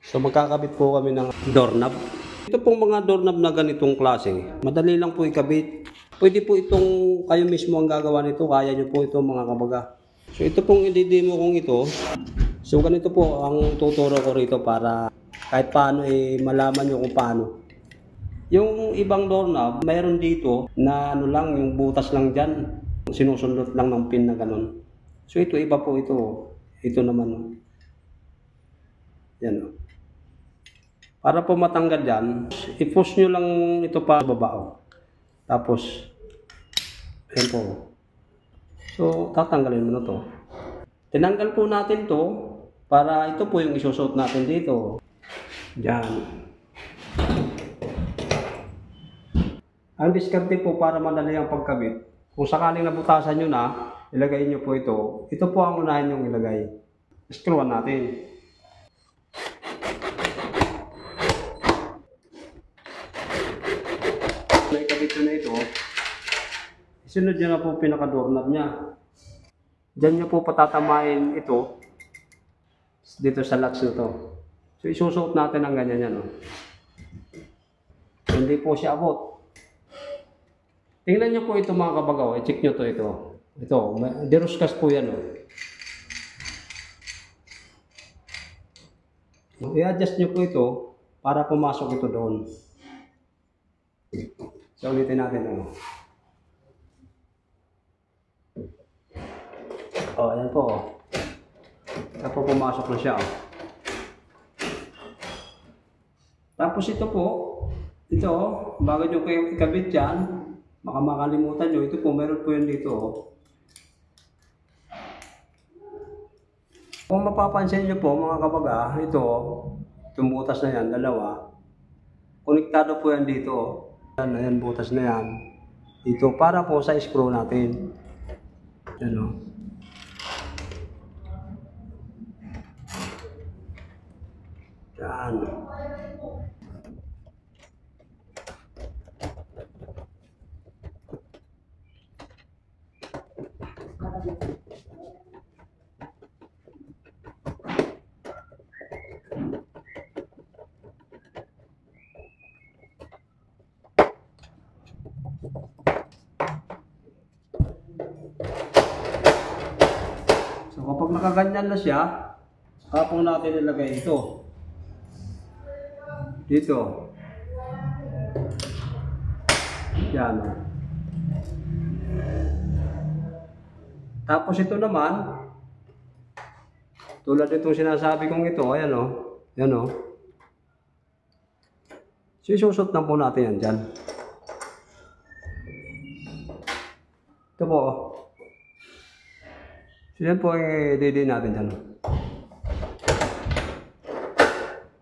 So magkakabit po kami ng doorknob. Ito pong mga doorknob na ganitong klase, madali lang po ikabit. Pwede po itong kayo mismo ang gagawa nito, kaya nyo po ito mga kabaga. So ito pong i-demo kong ito. So ganito po ang tuturo ko rito para kahit paano malaman nyo kung paano. Yung ibang doorknob, mayroon dito na ano lang, yung butas lang dyan. Sinusundot lang ng pin na ganun. So ito, iba po ito. Ito naman. Yan o. Para po matanggal yan, i-push nyo lang ito pa sa baba. Tapos, yan po. So, tatanggalin mo na to. Tinanggal po natin to para ito po yung isusot natin dito. Yan. Ang diskarte po para madali ang pagkabit. Kung sakaling nabutasan nyo na, ilagay nyo po ito. Ito po ang unahin yung ilagay. Screwan natin. Naikabit na ito. Isunod nyo na po pinaka-doorknob niya. Diyan nyo po patatamain ito dito sa latch na to. So isusuot natin ang ganyan yan. Hindi po siya abot. Tingnan nyo po ito mga kabagaw. I-check nyo to ito. Ito, diruskas po yan. I-adjust nyo po ito para pumasok ito doon. So ulitin natin. Ayan po. Tapos pumasok na siya. Tapos ito po, bago nyo kayo ikabit yan, baka makalimutan nyo, ito po, meron po yan dito. Kung mapapansin nyo po mga kabaga, itong butas na yan, dalawa, konektado po yan dito. Ayan, butas na yan. Dito, para po sa screw natin. Yan o. Yan. So kapag nakaganyan na siya, saka po natin ilagay ito. Dito. Yan. Tapos ito naman, tulad itong sinasabi kong ito, ayan o. Yan o. So isusot na po natin yan dyan. Ito po. So yan po i-didi natin dyan.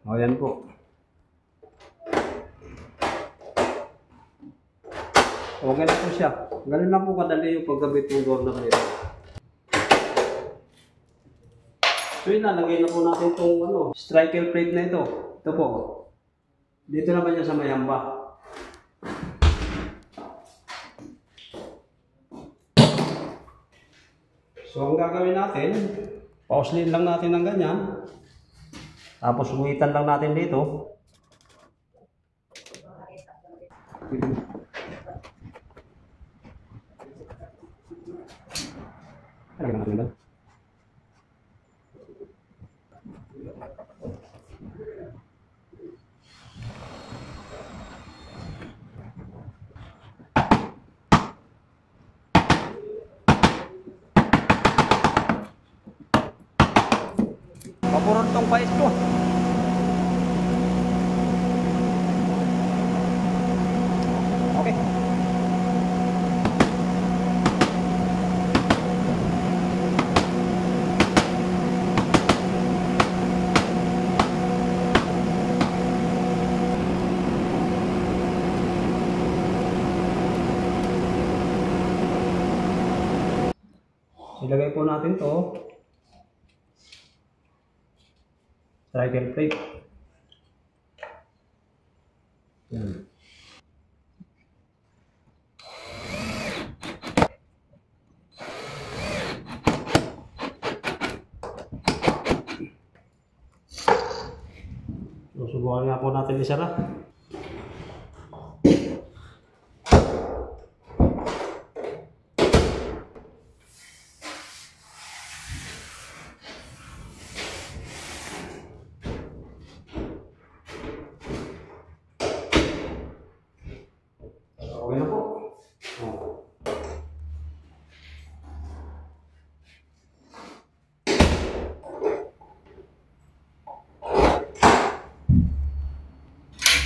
O yan po. Okay na po siya. Ganun lang po kadali yung pagkabit ng doorknob nito. So ilalagay na po natin itong striker plate na ito. Ito po. Dito naman niya sa mayamba. So ang gagawin natin, pauslin lang natin ng ganyan. Tapos guhitan lang natin dito. Lagyan natin ba? Papuron tong pais ko. Okay. Ilagay po natin to. Striker plate. Yan. Susubukan nga po natin isara. Okay na po.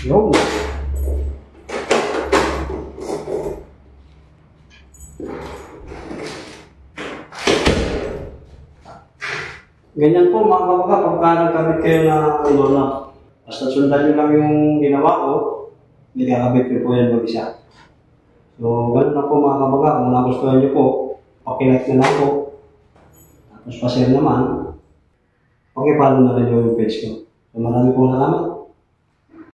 Yo. Ganyan po mga kabaga, pagka nagkabit kayo na basta sundan nyo lang yung ginawa ko, hindi kakabit nyo po yan mag-isa. So, ganun na po mga kabaga, kung nagustuhan nyo po, pakilike na lang po. Tapos pa-share naman, pakipalo na rin yung page ko. So, marami pong salamat.